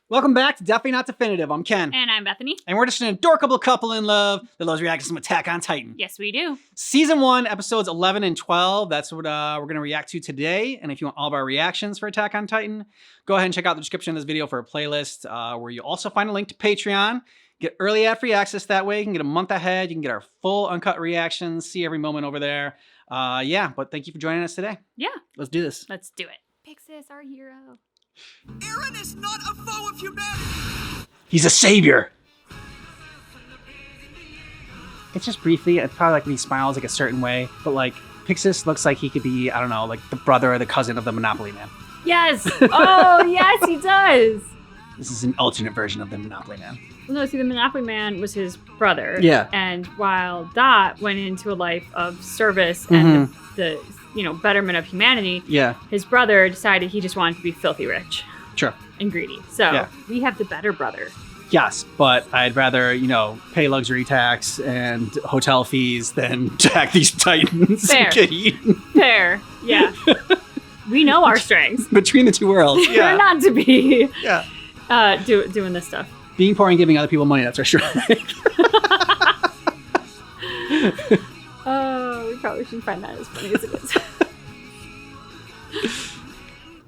Welcome back to Definitely Not Definitive. I'm Ken. And I'm Bethany. And we're just an adorable couple in love that loves reacting to some Attack on Titan. Yes, we do. Season 1, episodes 11 and 12. That's what we're going to react to today. And if you want all of our reactions for Attack on Titan, go ahead and check out the description of this video for a playlist where you'll also find a link to Patreon. Get early ad-free access that way. You can get a month ahead. You can get our full uncut reactions, see every moment over there. But thank you for joining us today. Yeah. Let's do this. Let's do it. Pixis, our hero. Eren is not a foe of humanity! He's a savior! It's just briefly, it's probably like when he smiles like a certain way, but like Pixis looks like he could be, I don't know, like the brother or the cousin of the Monopoly Man. Yes! Oh, yes, he does! This is an alternate version of the Monopoly Man. Well, no, see, the Monopoly Man was his brother. Yeah. And while Dot went into a life of service and the betterment of humanity, Yeah. his brother decided he just wanted to be filthy rich Sure. and greedy. So we have the better brother. Yes, but I'd rather, pay luxury tax and hotel fees than attack these Titans Fair. and get eaten. Fair. Yeah. We know our strengths. Between the two worlds. We're Yeah. not to be Yeah. doing this stuff. Being poor and giving other people money, that's our strength. Oh, we probably shouldn't find that as funny as it is.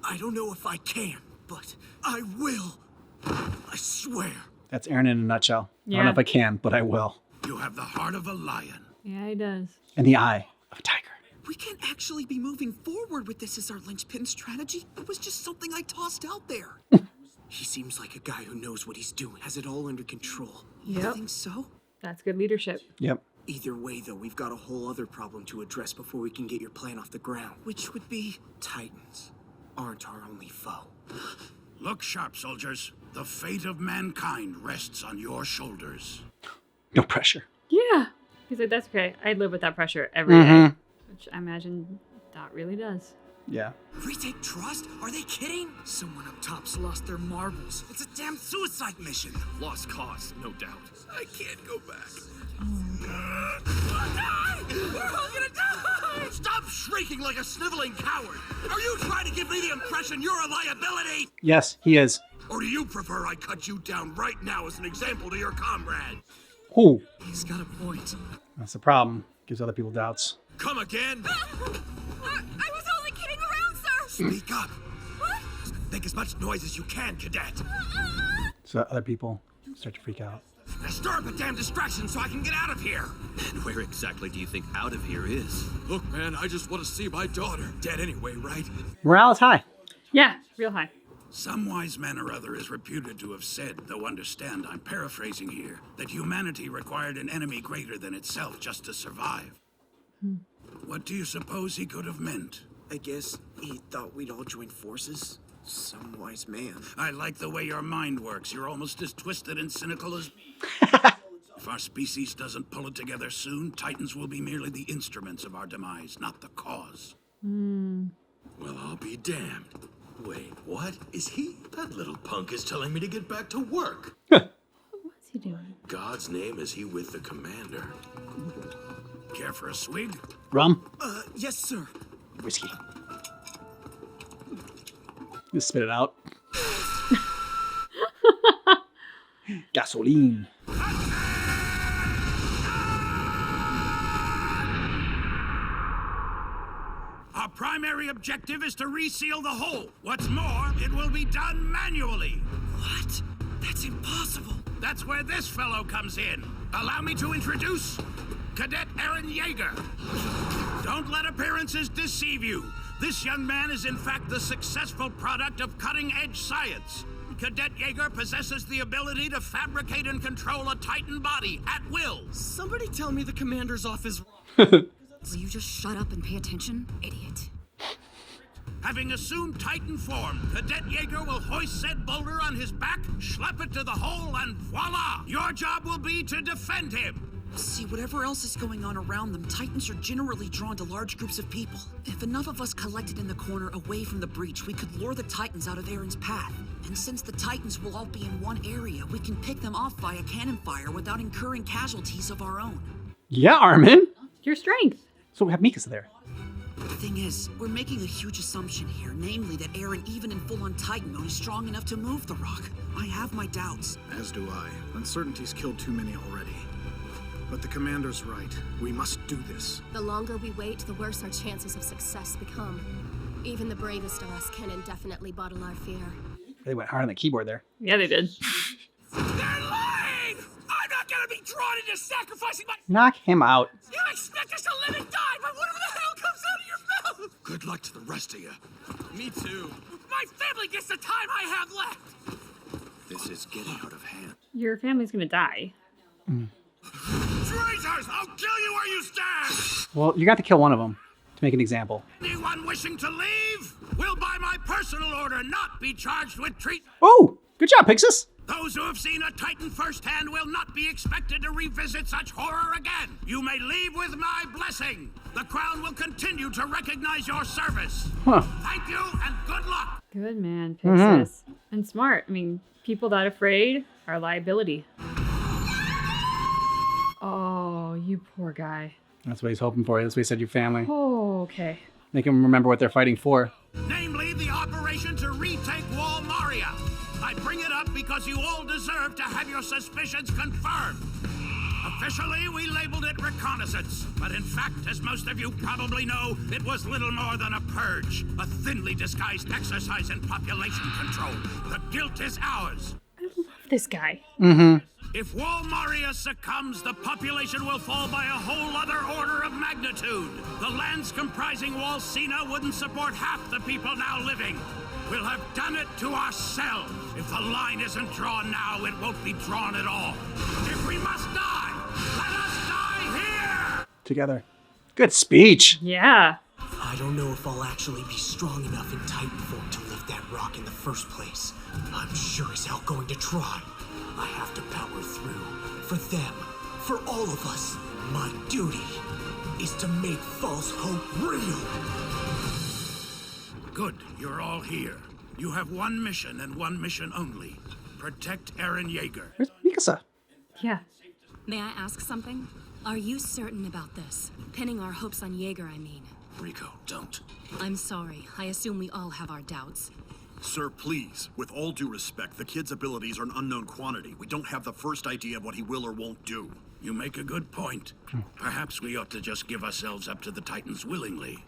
I don't know if I can, but I will. I swear. That's Eren in a nutshell. I don't Yeah. know if I can, but I will. You have the heart of a lion. Yeah, he does. And the eye of a tiger. We can't actually be moving forward with this as our linchpin strategy. It was just something I tossed out there. He seems like a guy who knows what he's doing, has it all under control. You Yep. think so? That's good leadership. Yep. Either way, though, we've got a whole other problem to address before we can get your plan off the ground, which would be Titans aren't our only foe. Look sharp, soldiers. The fate of mankind rests on your shoulders. No pressure. Yeah. He's like, that's okay. I live with that pressure every day. Which I imagine Dot really does. Yeah. Retake trust? Are they kidding? Someone up top's lost their marbles. It's a damn suicide mission. Lost cause, no doubt. I can't go back. We're all gonna die! Stop shrieking like a sniveling coward! Are you trying to give me the impression you're a liability? Yes, he is. Or do you prefer I cut you down right now as an example to your comrades? Ooh, He's got a point. that's the problem. Gives other people doubts. Come again? I was only kidding around, sir! Speak up! Make as much noise as you can, cadet! So other people start to freak out. Now stir up a damn distraction so I can get out of here! And where exactly do you think out of here is? Look, man, I just want to see my daughter. Dead anyway, right? Morale is high. Yeah, real high. Some wise man or other is reputed to have said, though understand I'm paraphrasing here, that humanity required an enemy greater than itself just to survive. What do you suppose he could have meant? I guess he thought we'd all join forces. Some wise man. I like the way your mind works. You're almost as twisted and cynical as me. If our species doesn't pull it together soon, Titans will be merely the instruments of our demise, not the cause. Well, I'll be damned. Wait, what? Is he? That little punk is telling me to get back to work. What's he doing? God's name, is he with the commander? Care for a swig? Rum? Yes, sir. Whiskey. Just spit it out. Gasoline. Our primary objective is to reseal the hole. What's more, it will be done manually. What? That's impossible. That's where this fellow comes in. Allow me to introduce Cadet Eren Yeager. Don't let appearances deceive you. This young man is in fact the successful product of cutting-edge science. Cadet Yeager possesses the ability to fabricate and control a Titan body at will. Somebody tell me the commander's office. Will you just shut up and pay attention, idiot? Having assumed Titan form, Cadet Yeager will hoist said boulder on his back, schlep it to the hole, and voila! Your job will be to defend him. See, whatever else is going on around them, Titans are generally drawn to large groups of people. If enough of us collected in the corner away from the breach, we could lure the Titans out of Eren's path. And since the Titans will all be in one area, we can pick them off via cannon fire without incurring casualties of our own. Yeah, Armin. Your strength. So we have Mikasa there. The thing is, we're making a huge assumption here, namely that Eren, even in full-on Titan mode, is strong enough to move the rock. I have my doubts. As do I. Uncertainty's killed too many already. But the commander's right. We must do this. The longer we wait, the worse our chances of success become. Even the bravest of us can indefinitely bottle our fear. They went hard on the keyboard there. Yeah, they did. They're lying! I'm not gonna be drawn into sacrificing my... Knock him out. You expect us to live and die by whatever the hell comes out of your mouth! Good luck to the rest of you. Me too. My family gets the time I have left! This is getting out of hand. Your family's gonna die. Traitors! I'll kill you where you stand! Well, you got to kill one of them to make an example. Anyone wishing to leave will, by my personal order, not be charged with treat. Oh, good job, Pixis. Those who have seen a Titan firsthand will not be expected to revisit such horror again. You may leave with my blessing. The Crown will continue to recognize your service. Huh. Thank you and good luck. Good man, Pixis. And smart. I mean, people that afraid are a liability. Oh, you poor guy. That's what he's hoping for. That's what he said, your family. Oh, okay. Make him remember what they're fighting for. Namely, the operation to retake Wall Maria. I bring it up because you all deserve to have your suspicions confirmed. Officially, we labeled it reconnaissance, but in fact, as most of you probably know, it was little more than a purge, a thinly disguised exercise in population control. The guilt is ours. This guy. If Wall Maria succumbs, the population will fall by a whole other order of magnitude. The lands comprising Wall Sina wouldn't support half the people now living. We'll have done it to ourselves. If the line isn't drawn now, it won't be drawn at all. If we must die, let us die here! Together. Good speech. Yeah. I don't know if I'll actually be strong enough in Titan form to lift that rock in the first place. I'm sure as hell going to try. I have to power through. For them. For all of us. My duty is to make false hope real. Good, you're all here. You have one mission and one mission only. Protect Eren Yeager. Where's Mikasa? Yeah. May I ask something? Are you certain about this? Pinning our hopes on Jaeger, I mean. Rico, don't. I'm sorry. I assume we all have our doubts. Sir, please. With all due respect, the kid's abilities are an unknown quantity. We don't have the first idea of what he will or won't do. You make a good point. Perhaps we ought to just give ourselves up to the Titans willingly.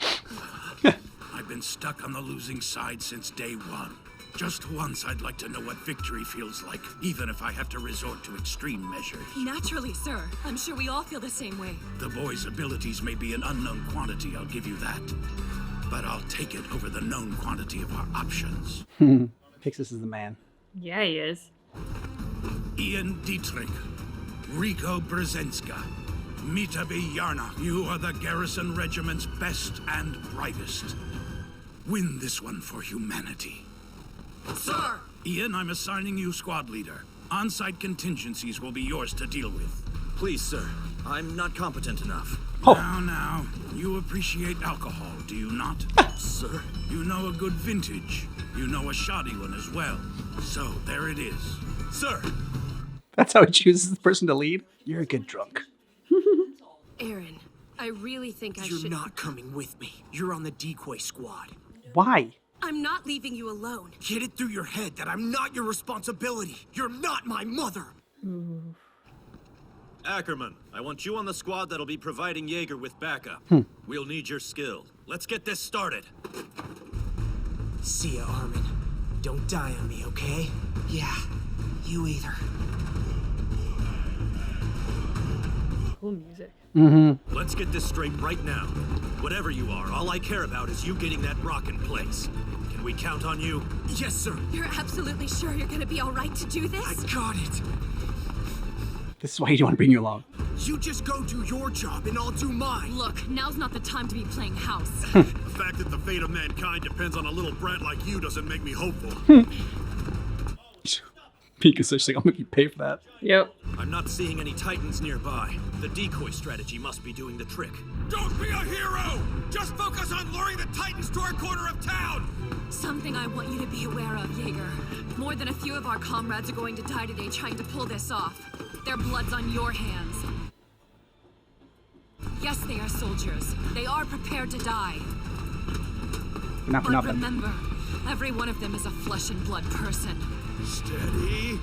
I've been stuck on the losing side since day one. Just once I'd like to know what victory feels like, even if I have to resort to extreme measures. Naturally, sir. I'm sure we all feel the same way. The boy's abilities may be an unknown quantity, I'll give you that. But I'll take it over the known quantity of our options. Pixis is the man. Yeah, he is. Ian Dietrich, Rico Brzezinska, Mitabi Yarna, you are the Garrison Regiment's best and brightest. Win this one for humanity. Sir! Ian, I'm assigning you squad leader. On-site contingencies will be yours to deal with. Please, sir. I'm not competent enough. Now, you appreciate alcohol, do you not? Sir? You know a good vintage. You know a shoddy one as well. So, there it is. Sir! That's how he chooses the person to lead? You're a good drunk. Eren, I really think I You're should... not coming with me. You're on the decoy squad. Why? I'm not leaving you alone. Get it through your head that I'm not your responsibility. You're not my mother. Ackerman, I want you on the squad that'll be providing Jaeger with backup. We'll need your skill. Let's get this started. See ya, Armin. Don't die on me, okay? Yeah, you either. Cool music. Let's get this straight right now. Whatever you are, all I care about is you getting that rock in place. Can we count on you? Yes, sir. You're absolutely sure you're gonna be all right to do I this? got it. This is why you want to bring you along. You just go do your job and I'll do mine. Look, now's not the time to be playing house. The fact that the fate of mankind depends on a little brat like you doesn't make me hopeful. Pikachu's like, I'll make you pay for that. Yep. I'm not seeing any Titans nearby. The decoy strategy must be doing the trick. Don't be a hero! Just focus on luring the Titans to our corner of town! Something I want you to be aware of, Jaeger. More than a few of our comrades are going to die today trying to pull this off. Their blood's on your hands. Yes, they are soldiers. They are prepared to die. Not for But nothing. remember, every one of them is a flesh and blood person. Steady.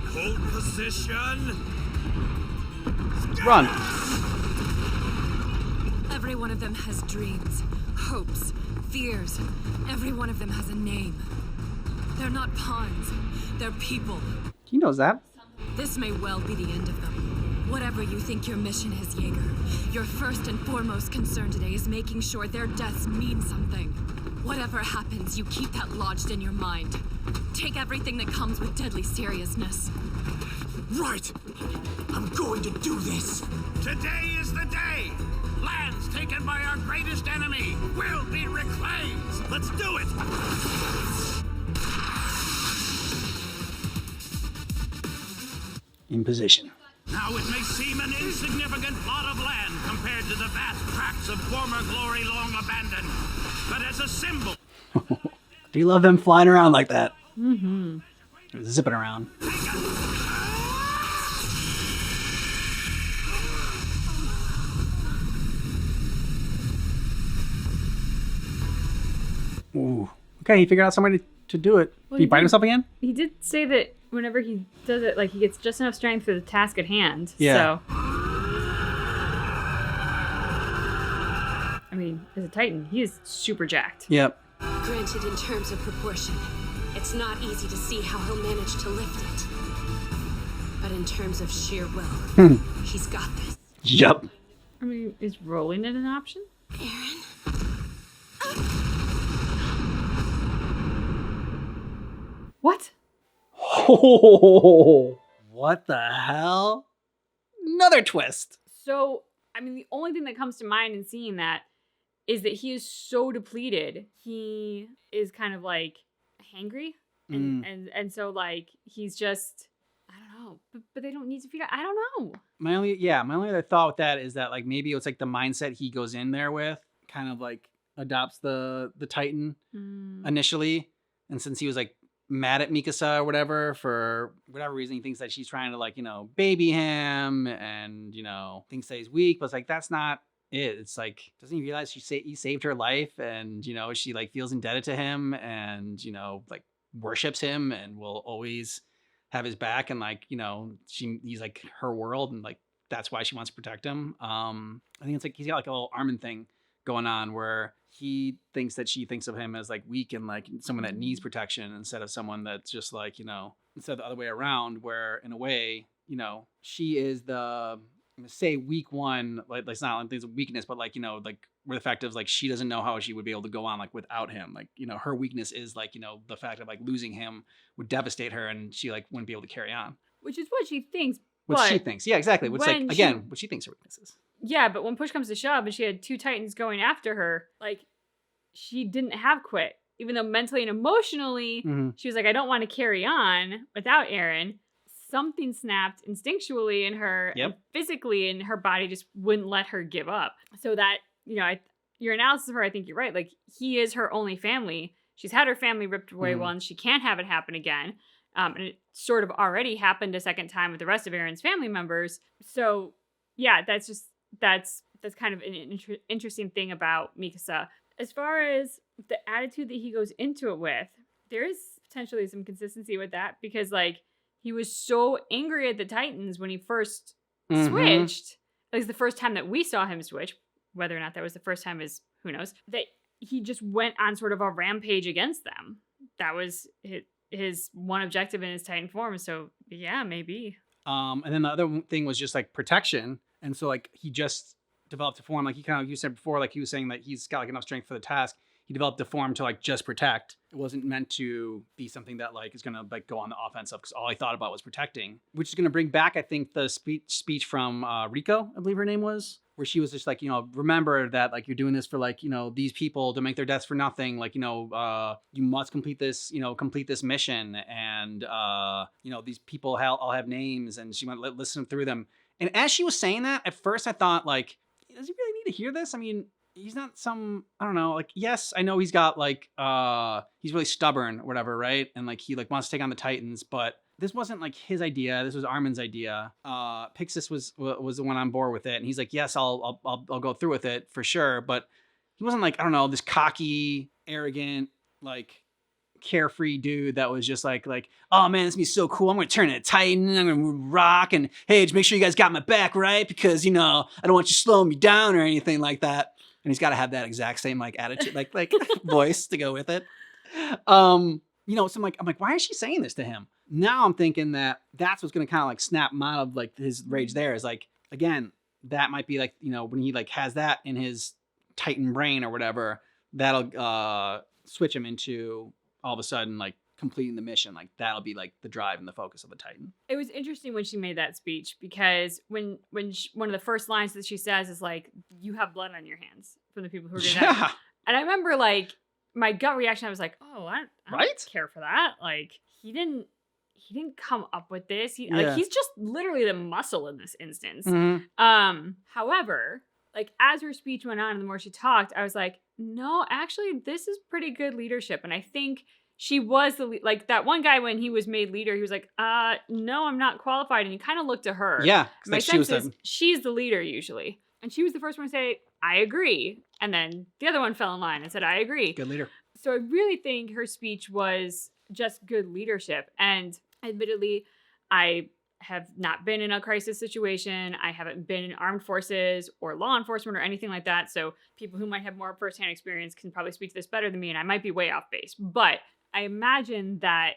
Hold position. Run. Every one of them has dreams, hopes, fears. Every one of them has a name. They're not pawns. They're people. He knows that. This may well be the end of them. Whatever you think your mission is, Jaeger, your first and foremost concern today is making sure their deaths mean something. Whatever happens, you keep that lodged in your mind. Take everything that comes with deadly seriousness. Right! I'm going to do this! Today is the day! Lands taken by our greatest enemy will be reclaimed! Let's do it! In position. Now it may seem an insignificant plot of land compared to the vast tracts of former glory long abandoned. But as a symbol, Do you love them flying around like that? Mm-hmm. Zipping around. Ooh. Okay, he figured out some way to do it. Well, Did he he bite did- himself again? He did say that whenever he does it, like he gets just enough strength for the task at hand. Yeah. So, I mean, as a Titan, he is super jacked. Yep. Granted, in terms of proportion, it's not easy to see how he'll manage to lift it. But in terms of sheer will, he's got this. Yep. I mean, is rolling it an option? What? Oh, what the hell? Another twist. So, I mean, the only thing that comes to mind in seeing that is that he is so depleted. He is kind of like hangry, and so like he's just, I don't know, but they don't need to feed. I don't know. My only other thought with that is that like maybe it's like the mindset he goes in there with kind of like adopts the Titan initially, and since he was like mad at Mikasa or whatever for whatever reason, he thinks that she's trying to like baby him and thinks that he's weak, but it's like that's not it. It's like, doesn't he realize he saved her life and she like feels indebted to him and like worships him and will always have his back and like he's like her world and like that's why she wants to protect him. I think it's like he's got like a little Armin thing going on where he thinks that she thinks of him as like weak and like someone that needs protection instead of someone that's just like instead of the other way around where in a way she is the, I'm gonna say weak one, like it's not like there's a weakness, but like like where the fact is like she doesn't know how she would be able to go on like without him, like her weakness is like the fact of like losing him would devastate her and she like wouldn't be able to carry on, Which is what she thinks. what but she thinks. Yeah, exactly. Which like when again what she thinks her weakness is. Yeah, but when push comes to shove and she had two Titans going after her, like she didn't have quit. Even though mentally and emotionally she was like, I don't want to carry on without Eren. Something snapped instinctually in her and physically, and her body just wouldn't let her give up. So that, your analysis of her, I think you're right. Like, he is her only family. She's had her family ripped away once. She can't have it happen again. And it sort of already happened a second time with the rest of Eren's family members. So, yeah, that's kind of an interesting thing about Mikasa. As far as the attitude that he goes into it with, there is potentially some consistency with that because, like, he was so angry at the Titans when he first switched, at least the first time that we saw him switch, whether or not that was the first time is who knows, that he just went on sort of a rampage against them. That was his one objective in his Titan form. So yeah, maybe. And then the other thing was just like protection. And so like he just developed a form, like you said before, like he was saying that he's got like enough strength for the task. He developed a form to like just protect. It wasn't meant to be something that like is gonna like go on the offensive because all I thought about was protecting, which is gonna bring back I think the speech from Rico, I believe her name was, where she was just like remember that like you're doing this for like these people to make their deaths for nothing, like you must complete this mission and these people all have names and she might listen through them. And as she was saying that, at first I thought like, does he really need to hear this? I mean, he's not some, I don't know, like, yes, I know he's got like, he's really stubborn or whatever, right? And like, he like wants to take on the Titans, but this wasn't like his idea. This was Armin's idea. Pixis was the one on board with it. And he's like, yes, I'll go through with it for sure. But he wasn't like, I don't know, this cocky, arrogant, like carefree dude that was just like, oh man, this is gonna be so cool. I'm gonna turn into a Titan. I'm gonna rock, and hey, just make sure you guys got my back, right? Because I don't want you slowing me down or anything like that. And he's got to have that exact same like attitude, like voice to go with it. So I'm like, why is she saying this to him? Now I'm thinking that's what's gonna kind of like snap him out of like his rage. There is like, again, that might be like, when he like has that in his Titan brain or whatever, that'll switch him into all of a sudden like completing the mission. Like that'll be like the drive and the focus of the Titan. It was interesting when she made that speech, because when one of the first lines that she says is like, you have blood on your hands from the people who are gonna die. And I remember like my gut reaction, I was like, oh, I don't care for that. Like he didn't come up with this. Like he's just literally the muscle in this instance. Mm-hmm. However, like as her speech went on and the more she talked, I was like, no, actually this is pretty good leadership. And I think she was like that one guy when he was made leader, he was like, no, I'm not qualified. And he kind of looked to her. Yeah. My sense is she's the leader usually. And she was the first one to say, I agree. And then the other one fell in line and said, I agree. Good leader. So I really think her speech was just good leadership. And admittedly, I have not been in a crisis situation. I haven't been in armed forces or law enforcement or anything like that. So people who might have more firsthand experience can probably speak to this better than me, and I might be way off base. But I imagine that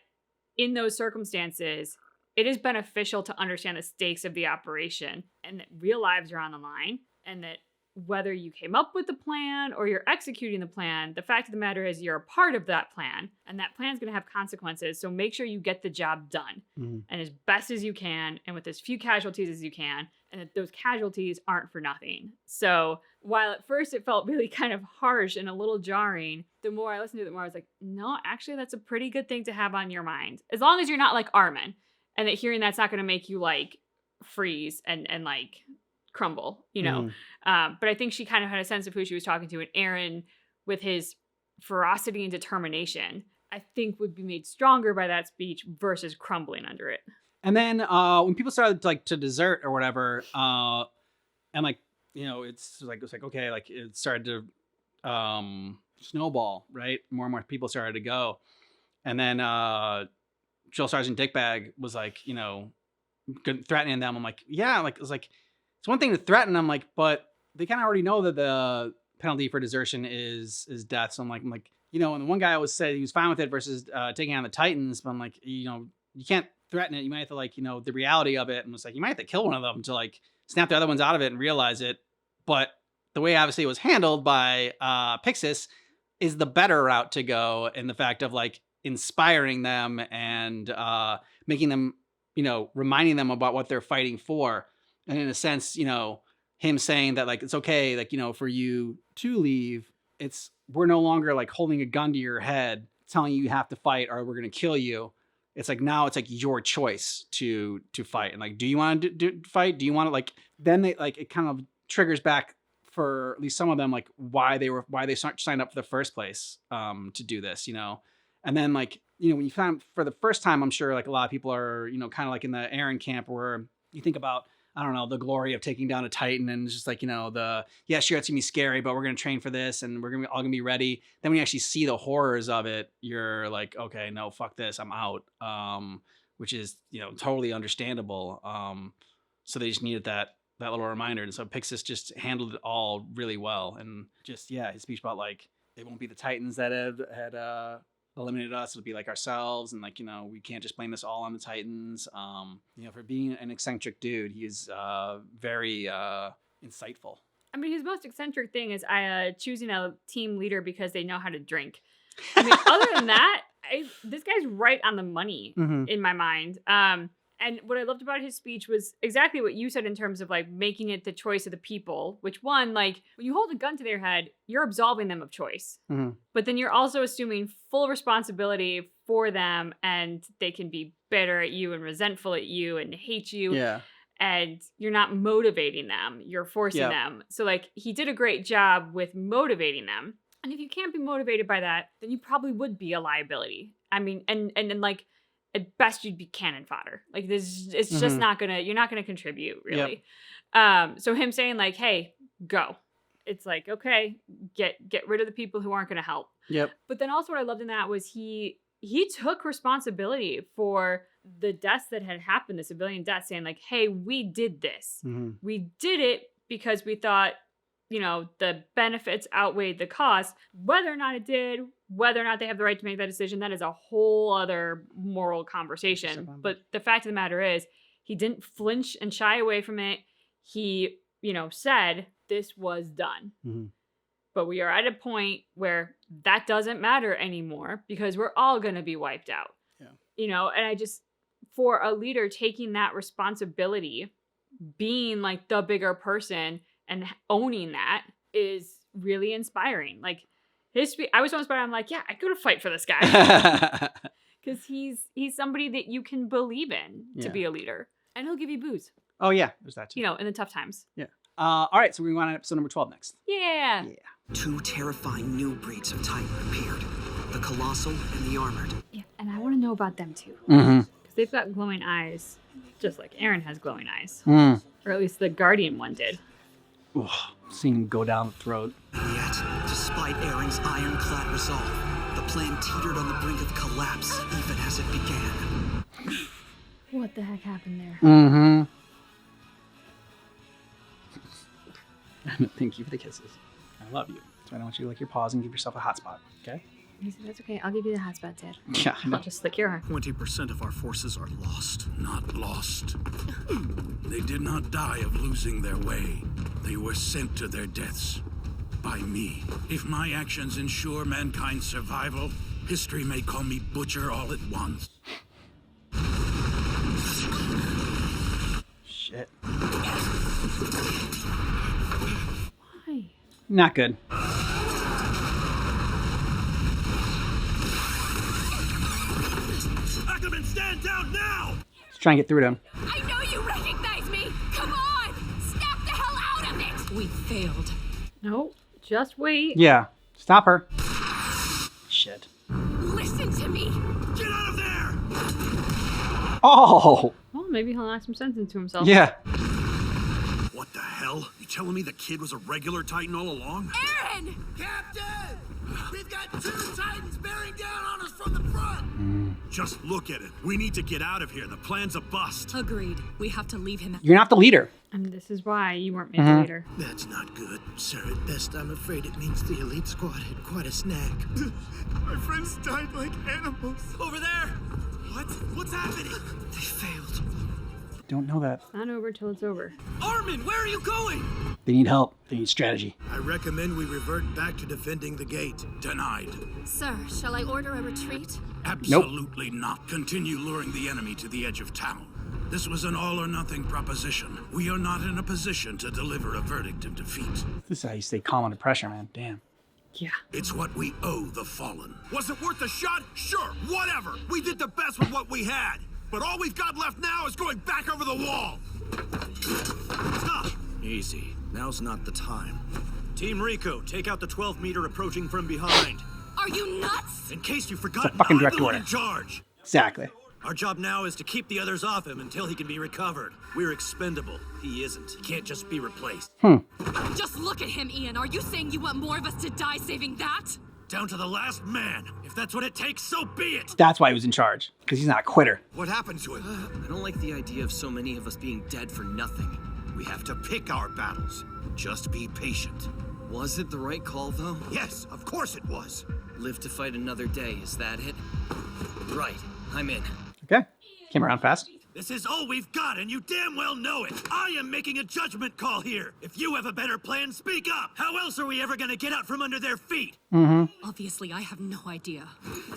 in those circumstances, it is beneficial to understand the stakes of the operation and that real lives are on the line, and that whether you came up with the plan or you're executing the plan, the fact of the matter is you're a part of that plan, and that plan is going to have consequences. So make sure you get the job done and as best as you can and with as few casualties as you can, and that those casualties aren't for nothing. So while at first it felt really kind of harsh and a little jarring, the more I listened to it, the more I was like, no, actually that's a pretty good thing to have on your mind. As long as you're not like Armin, and that hearing that's not going to make you like freeze and like crumble, but I think she kind of had a sense of who she was talking to, and Eren, with his ferocity and determination, I think would be made stronger by that speech versus crumbling under it. And then when people started like to desert or whatever, and like, it's like okay, like it started to snowball, right? More and more people started to go, and then Drill Sergeant Dickbag was like, threatening them. I'm like, yeah, like it's one thing to threaten them, like, but they kind of already know that the penalty for desertion is death. So I'm like, and the one guy always said he was fine with it versus taking on the Titans, but I'm like, you can't threaten it. You might have to like, the reality of it, and it's like you might have to kill one of them to like snap the other ones out of it and realize it. But the way obviously it was handled by Pixis is the better route to go, in the fact of like inspiring them and making them, reminding them about what they're fighting for. And in a sense, him saying that like, it's okay, like, for you to leave, we're no longer like holding a gun to your head, telling you have to fight or we're going to kill you. It's like, now it's like your choice to fight. And like, do you want to fight? Do you want to like, then they like, it kind of triggers back for at least some of them, like why they signed up for the first place, to do this, and then like, when you found for the first time, I'm sure like a lot of people are, kind of like in the Eren camp where you think about, I don't know, the glory of taking down a Titan, and it's just like, yeah, sure, it's gonna be scary, but we're gonna train for this and we're all gonna be ready. Then when you actually see the horrors of it, you're like, okay, no, fuck this, I'm out. Which is, totally understandable. So they just needed that little reminder. And so Pixis just handled it all really well. And just, yeah, his speech about like, they won't be the Titans that had eliminated us, it'll be like ourselves, and like, we can't just blame this all on the Titans. For being an eccentric dude, he's very insightful. I mean, his most eccentric thing is choosing a team leader because they know how to drink. I mean, other than that, this guy's right on the money in my mind. And what I loved about his speech was exactly what you said in terms of like making it the choice of the people, which one, like when you hold a gun to their head, you're absolving them of choice, but then you're also assuming full responsibility for them, and they can be bitter at you and resentful at you and hate you. Yeah. And you're not motivating them, you're forcing them. So like he did a great job with motivating them. And if you can't be motivated by that, then you probably would be a liability. I mean, and then at best you'd be cannon fodder. Like this, it's just you're not gonna contribute really. Yep. So him saying like, hey, go. it's like, okay, get rid of the people who aren't going to help. Yep. But then also what I loved in that was he took responsibility for the deaths that had happened, the civilian deaths, saying like, hey, we did this. We did it because we thought, you know, the benefits outweighed the cost. Whether or not it did, whether or not they have the right to make that decision, that is a whole other moral conversation. But the fact of the matter is, he didn't flinch and shy away from it. He, you know, said this was done. But we are at a point where that doesn't matter anymore because we're all going to be wiped out. Yeah. You know, and I just, for a leader taking that responsibility, being like the bigger person and owning that is really inspiring. Like I was so inspired. I'm like, yeah, I'd go to fight for this guy. Because he's somebody that you can believe in to be a leader. And he'll give you booze. Oh, yeah. There's that too. You know, in the tough times. Yeah. All right. So we're going on episode number 12 next. Yeah. Two terrifying new breeds of Titan appeared. The Colossal and the Armored. Yeah, and I want to know about them too. Mm-hmm. Because they've got glowing eyes, just like Eren has glowing eyes. Mm. Or at least the Guardian one did. Ugh, seeing him go down the throat. And yet, despite Eren's ironclad resolve, the plan teetered on the brink of collapse even as it began. What the heck happened there? Mm-hmm. Thank you for the kisses. I love you. So I don't want you to lick your paws and give yourself a hot spot, okay? He said, that's okay. I'll give you the hot spot, Dad. Yeah, I know. I'll just lick your arm. 20% of our forces are lost. Not lost. They did not die of losing their way. They were sent to their deaths by me. If my actions ensure mankind's survival, history may call me Butcher all at once. Shit. Why? Not good. Ackerman, stand down now! Let's try and get through to him. I know you recognize me! Come on! Snap the hell out of it! We failed. No, just wait. Yeah. Stop her. Shit. Listen to me! Get out of there! Oh! Well, maybe he'll knock some sense into himself. Yeah. What the hell? You telling me the kid was a regular Titan all along? Eren! Captain! We've got 2 Titans bearing down on us from the front! Just look at it. We need to get out of here. The plan's a bust. Agreed. We have to leave him. You're not the leader. And this is why you weren't made the leader. That's not good. Sir, at best, I'm afraid it means the elite squad had quite a snack. My friends died like animals. Over there! What? What's happening? They failed. Don't know that. It's not over till it's over. Armin, where are you going? They need help. They need strategy. I recommend we revert back to defending the gate. Denied. Sir, shall I order a retreat? Absolutely not. Continue luring the enemy to the edge of town. This was an all-or-nothing proposition. We are not in a position to deliver a verdict of defeat. This is how you stay calm under pressure, man. Damn. Yeah. It's what we owe the fallen. Was it worth a shot? Sure, whatever. We did the best with what we had. But all we've got left now is going back over the wall. Easy. Now's not the time. Team Rico, take out the 12-meter approaching from behind. Are you nuts? In case you forgot, It's a fucking I'm direct the one order. in charge. Exactly. Our job now is to keep the others off him until he can be recovered. We're expendable. He isn't. He can't just be replaced. Just look at him, Ian. Are you saying you want more of us to die saving that? Down to the last man. If that's what it takes, so be it. That's why he was in charge. Because he's not a quitter. What happened to him? I don't like the idea of so many of us being dead for nothing. We have to pick our battles. Just be patient. Was it the right call, though? Yes, of course it was. Live to fight another day, is that it? Right, I'm in. Okay. Came around fast. This is all we've got, and you damn well know it. I am making a judgment call here. If you have a better plan, speak up. How else are we ever gonna get out from under their feet? Obviously, I have no idea.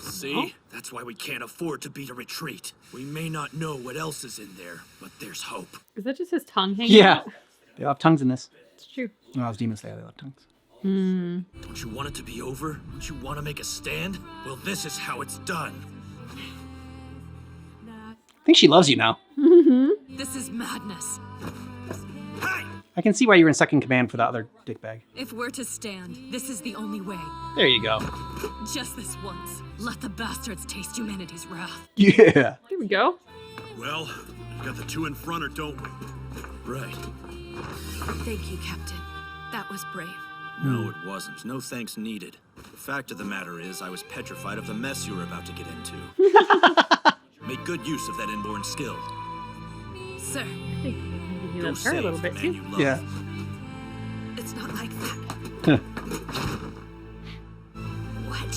See? That's why we can't afford to beat a retreat. We may not know what else is in there, but there's hope. Is that just his tongue hanging Yeah. out? They all have tongues in this. It's true. When I was Demon Slayer, they all have tongues. Don't you want it to be over? Don't you want to make a stand? Well, this is how it's done. I think she loves you now. This is madness. Hey! I can see why you were in second command for the other dickbag. If we're to stand, this is the only way. There you go. Just this once. Let the bastards taste humanity's wrath. Yeah. Here we go. Well, we got the 2 in front, or don't we? Right. Thank you, Captain. That was brave. No, it wasn't. No thanks needed. The fact of the matter is, I was petrified of the mess you were about to get into. Make good use of that inborn skill. Sir, I think he Go loves her a save little the bit man too. you love. Yeah. It's not like that. What?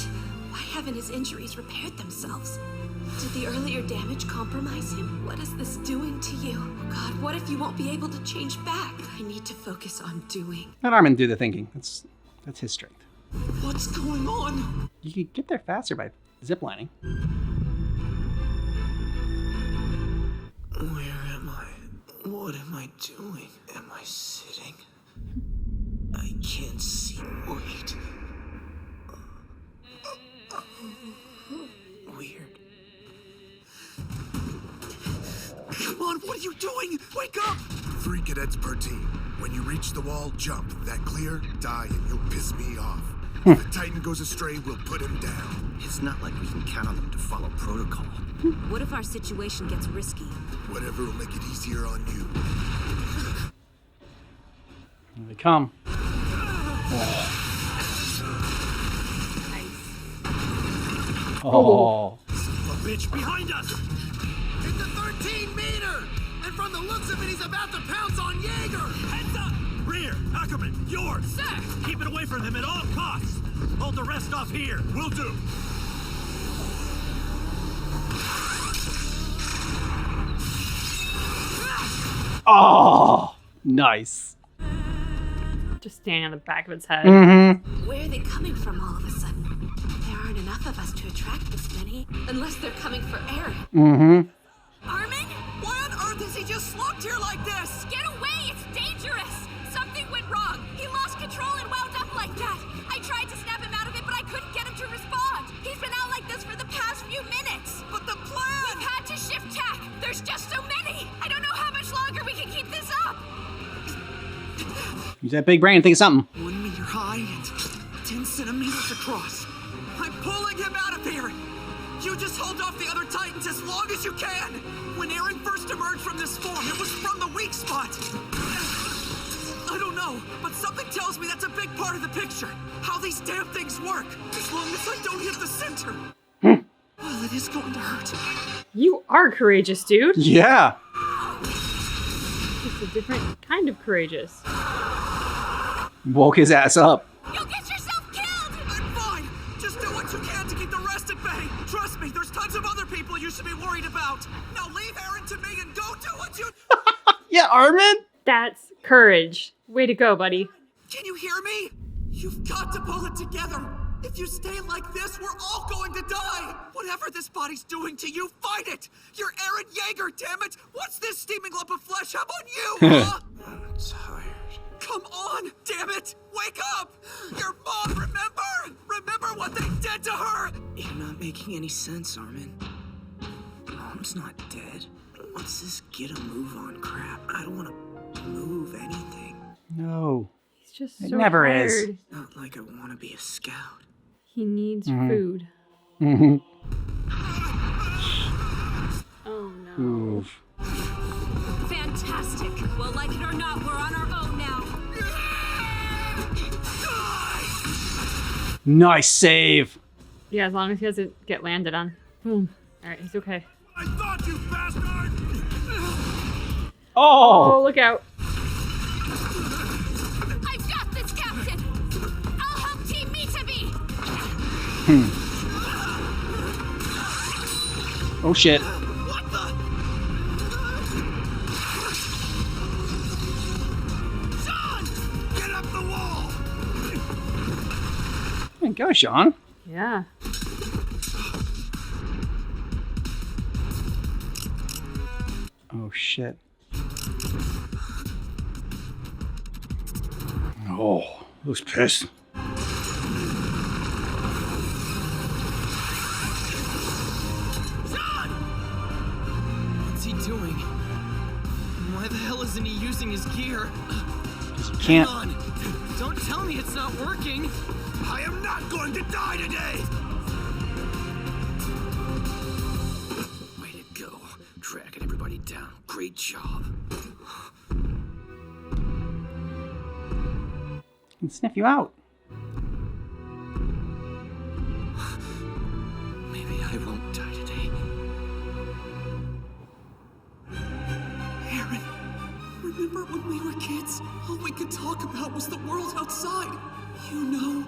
Why haven't his injuries repaired themselves? Did the earlier damage compromise him? What is this doing to you? Oh God, what if you won't be able to change back? I need to focus on doing. Let Armin do the thinking. That's his strength. What's going on? You can get there faster by ziplining. Where am I? What am I doing? Am I sitting? I can't see. Wait. Weird. Come on, what are you doing? Wake up! 3 cadets per team. When you reach the wall, jump. That clear? Die and you'll piss me off. If a Titan goes astray, we'll put him down. It's not like we can count on them to follow protocol. what if our situation gets risky? Whatever will make it easier on you. Here they come. Oh. A bitch behind us! It's a 13-meter! And from the looks of it, he's about to pounce on Jaeger! Heads up! Rear, Ackerman, yours! Sir! Keep it away from him at all costs! Hold the rest off here. Will do. Oh, nice. Just standing on the back of its head. Mm-hmm. Where are they coming from all of a sudden? There aren't enough of us to attract this many, unless they're coming for Eren. Mm-hmm. Armin? Why on earth is he just slumped here like this? Get away! It's dangerous! Something went wrong. He lost control and wound up like that. I tried to snap him out of it, but I couldn't get him to respond. He's been out like this for the past few minutes. But the plan! We've had to shift tack. There's just so many. I don't know how much longer we can keep this up. Use that big brain and think of something. 1 meter high and 10 centimeters across. I'm pulling him out of here! You just hold off the other Titans as long as you can! When Eren first emerged from this form, it was from the weak spot! I don't know, but something tells me that's a big part of the picture. How these damn things work, as long as I don't hit the center. Well, it is going to hurt. You are courageous, dude. Yeah. Just a different kind of courageous. Woke his ass up. You'll get yourself killed! I'm fine! Just do what you can to keep the rest at bay! Trust me, there's tons of other people you should be worried about! Now leave Eren to me and go do what you— Yeah, Armin? That's courage. Way to go, buddy. Can you hear me? You've got to pull it together! If you stay like this, we're all going to die! Whatever this body's doing to you, fight it! You're Eren Yeager, damn it! What's this steaming lump of flesh? How about you, huh? I'm tired. Come on, damn it! Wake up! Your mom, remember? Remember what they did to her! You're not making any sense, Armin. Mom's not dead. What's this get a move on crap? I don't want to move anything. No. He's just It so never tired. is. Not like I want to be a scout. He needs Mhm. food. Mm-hmm. Oh no. Oof. Fantastic. Well, like it or not, we're on our own now. Nice save. Yeah, as long as he doesn't get landed on. Boom. Alright, he's okay. I thought, you bastard! Oh. Oh, look out. I've got this, Captain. I'll help Team Mitabi. Oh shit. What the? Sean! Get up the wall! There you go, Sean. Yeah. Oh shit. Oh, looks pissed. What's he doing? Why the hell isn't he using his gear? Can't. Hang on. Don't tell me it's not working. I am not going to die today! Way to go. Dragging everybody down. Great job. can sniff you out. Maybe I won't die today. Aaron, remember when we were kids? All we could talk about was the world outside. You know,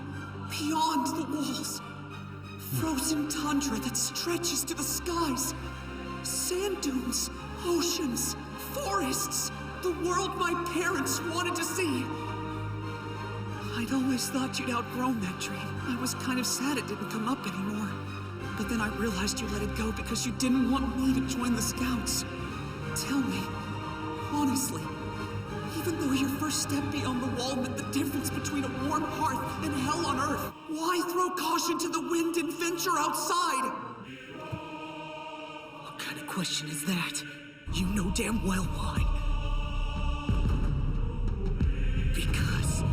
beyond the walls. Frozen tundra that stretches to the skies. Sand dunes, oceans, forests. The world my parents wanted to see. I'd always thought you'd outgrown that dream. I was kind of sad it didn't come up anymore. But then I realized you let it go because you didn't want me to join the Scouts. Tell me, honestly, even though your first step beyond the wall meant the difference between a warm hearth and hell on earth, why throw caution to the wind and venture outside? What kind of question is that? You know damn well why. Because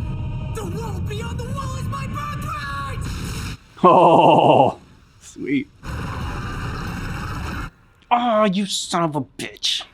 the world beyond the wall is my birthright! Oh, sweet. Oh, you son of a bitch.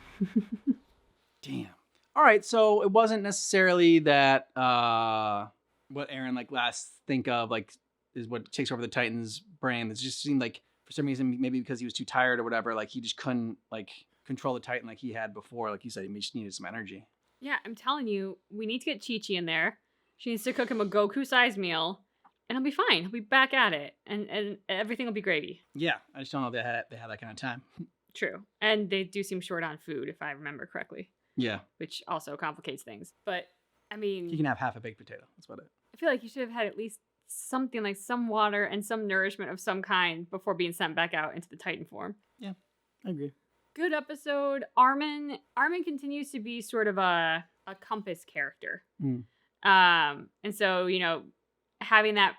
Damn. All right, so it wasn't necessarily that what Eren like last think of like is what takes over the Titan's brain. It just seemed like for some reason, maybe because he was too tired or whatever, like he just couldn't like control the Titan like he had before. Like you said, he just needed some energy. Yeah, I'm telling you, we need to get Chi-Chi in there. She needs to cook him a Goku-sized meal, and he'll be fine. He'll be back at it, and everything will be gravy. Yeah, I just don't know if they had that kind of time. True. And they do seem short on food, if I remember correctly. Yeah. Which also complicates things. But, I mean... You can have half a baked potato. That's about it. I feel like you should have had at least something like some water and some nourishment of some kind before being sent back out into the Titan form. Yeah, I agree. Good episode. Armin continues to be sort of a compass character. And so, you know, having that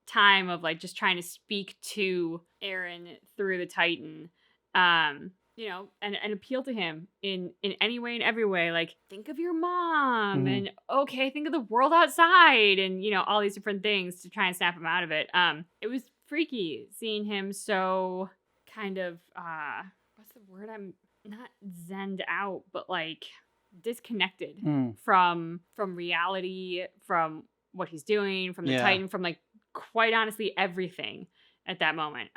time of like just trying to speak to Eren through the Titan, you know, and appeal to him in any way and every way. Like, think of your mom and okay, think of the world outside and, you know, all these different things to try and snap him out of it. It was freaky seeing him so kind of, what's the word? I'm not zenned out, but like disconnected from reality, from what he's doing, from the Titan, from like quite honestly everything at that moment.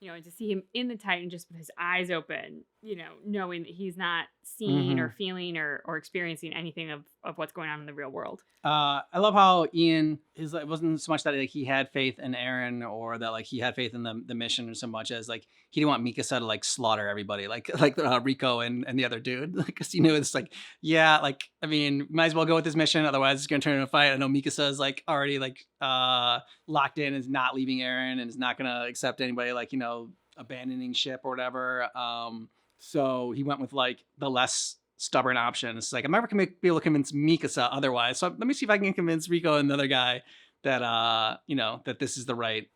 You know, and to see him in the Titan just with his eyes open, you know, knowing that he's not seeing or feeling or experiencing anything of what's going on in the real world. I love how Ian it wasn't so much that like he had faith in Eren or that like he had faith in the mission so much as like he didn't want Mikasa to like slaughter everybody like Rico and the other dude, because you know it's like like I mean might as well go with this mission, otherwise it's gonna turn into a fight. I know Mikasa is like already like locked in, is not leaving Eren and is not gonna accept anybody like, you know, abandoning ship or whatever. So he went with like the less stubborn option. It's like I'm never gonna be able to convince Mikasa otherwise. So let me see if I can convince Rico and the other guy that you know that this is the right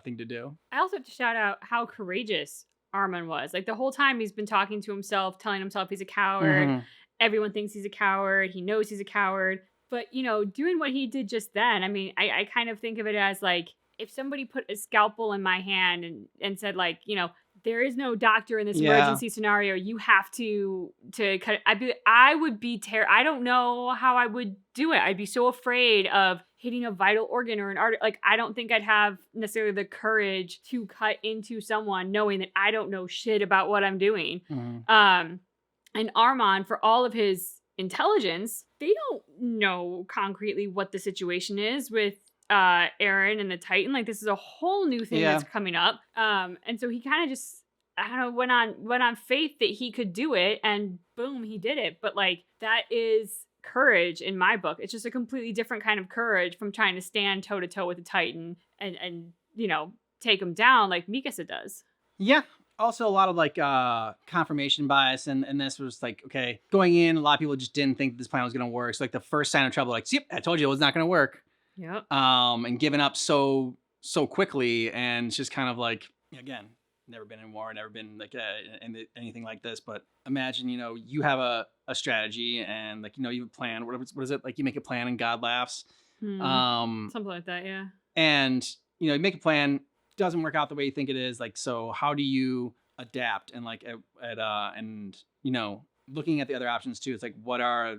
thing to do. I also have to shout out how courageous Armin was. Like the whole time he's been talking to himself, telling himself he's a coward. Everyone thinks he's a coward. He knows he's a coward. But you know, doing what he did just then, I mean, I kind of think of it as like if somebody put a scalpel in my hand and said like, you know, there is no doctor in this emergency scenario. You have to cut it. I would be I don't know how I would do it. I'd be so afraid of hitting a vital organ or an artery. Like, I don't think I'd have necessarily the courage to cut into someone knowing that I don't know shit about what I'm doing. And Armin, for all of his intelligence, they don't know concretely what the situation is with Eren and the Titan. Like, this is a whole new thing that's coming up. And so he kind of just, I don't know, went on faith that he could do it, and boom, he did it. But like, that is courage in my book. It's just a completely different kind of courage from trying to stand toe to toe with the Titan and you know, take him down like Mikasa does. Yeah. Also a lot of like confirmation bias, and this was like, okay, going in, a lot of people just didn't think this plan was gonna work. So like the first sign of trouble, like, yep, I told you it was not gonna work. Yep. And giving up so quickly, and it's just kind of like, again, never been in war, never been like anything like this. But imagine, you know, you have a strategy, and like, you know, you have a plan. What is it? Like, you make a plan and God laughs. Something like that, yeah. And you know, you make a plan, doesn't work out the way you think it is. Like, so how do you adapt? And like and you know, looking at the other options too, it's like, what are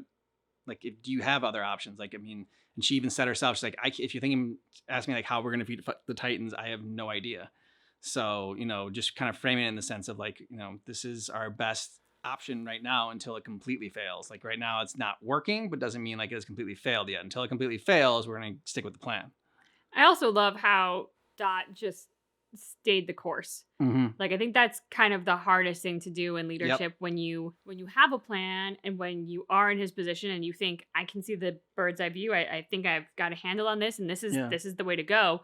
like, do you have other options? Like, I mean, and she even said herself, she's like, if you're thinking, ask me like how we're going to defeat the Titans, I have no idea. So, you know, just kind of framing it in the sense of like, you know, this is our best option right now until it completely fails. Like right now it's not working, but doesn't mean like it has completely failed yet. Until it completely fails, we're going to stick with the plan. I also love how Dot just stayed the course. Like, I think that's kind of the hardest thing to do in leadership when you have a plan and when you are in his position and you think, I can see the bird's eye view. I think I've got a handle on this and this is the way to go.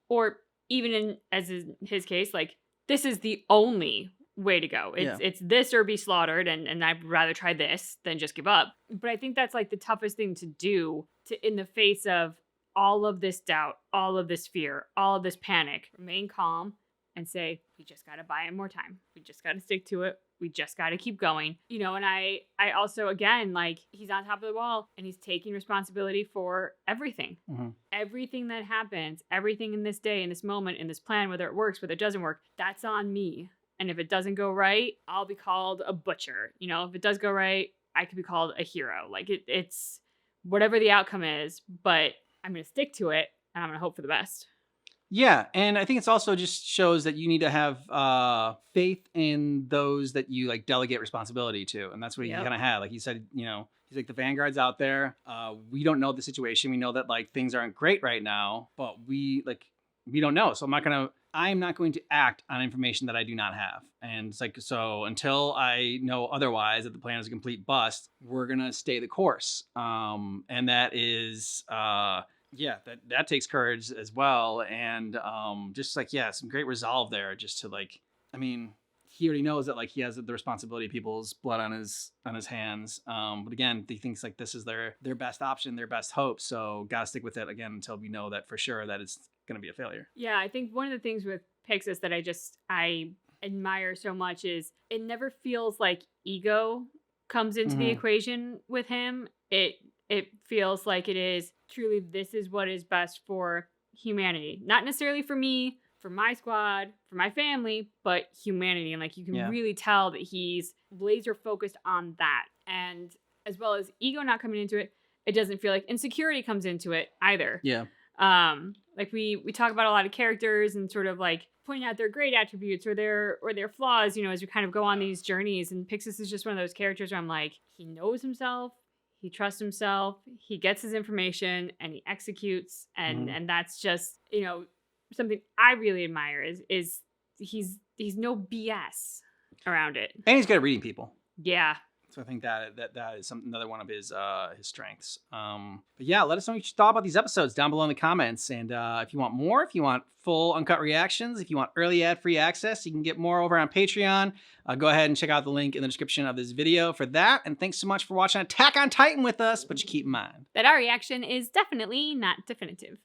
Or even in his case, like, this is the only way to go. It's this or be slaughtered, and I'd rather try this than just give up. But I think that's like the toughest thing to do in the face of all of this doubt, all of this fear, all of this panic. Remain calm and say, we just got to buy him more time. We just got to stick to it. We just got to keep going. You know, and I also, again, like, he's on top of the wall and he's taking responsibility for everything. Everything that happens, everything in this day, in this moment, in this plan, whether it works, whether it doesn't work, that's on me. And if it doesn't go right, I'll be called a butcher. You know, if it does go right, I could be called a hero. Like, it's whatever the outcome is, but I'm going to stick to it and I'm going to hope for the best. Yeah. And I think it's also just shows that you need to have faith in those that you like delegate responsibility to. And that's what he kind of had. Like he said, you know, he's like, the Vanguard's out there. We don't know the situation. We know that like things aren't great right now, but we don't know. So I'm not going to act on information that I do not have. And it's like, so until I know otherwise that the plan is a complete bust, we're going to stay the course. And that is, that takes courage as well. And just like, some great resolve there just to like, I mean, he already knows that like he has the responsibility of people's blood on his hands. But again, he thinks like this is their best option, their best hope. So gotta stick with it again until we know that for sure that it's going to be a failure. Yeah, I think one of the things with Pixis that I admire so much is it never feels like ego comes into the equation with him. It feels like it is truly, this is what is best for humanity. Not necessarily for me, for my squad, for my family, but humanity. And like, you can really tell that he's laser focused on that. And as well as ego not coming into it, it doesn't feel like insecurity comes into it either. Yeah. Like we talk about a lot of characters and sort of like pointing out their great attributes or their flaws, you know, as we kind of go on these journeys. And Pixis is just one of those characters where I'm like, he knows himself, he trusts himself, he gets his information and he executes. And that's just, you know, something I really admire is he's no BS around it. And he's good at reading people. Yeah. So I think that is another one of his strengths. But yeah, let us know what you thought about these episodes down below in the comments. And if you want more, if you want full uncut reactions, if you want early ad-free access, you can get more over on Patreon. Go ahead and check out the link in the description of this video for that. And thanks so much for watching Attack on Titan with us. But you keep in mind that our reaction is definitely not definitive.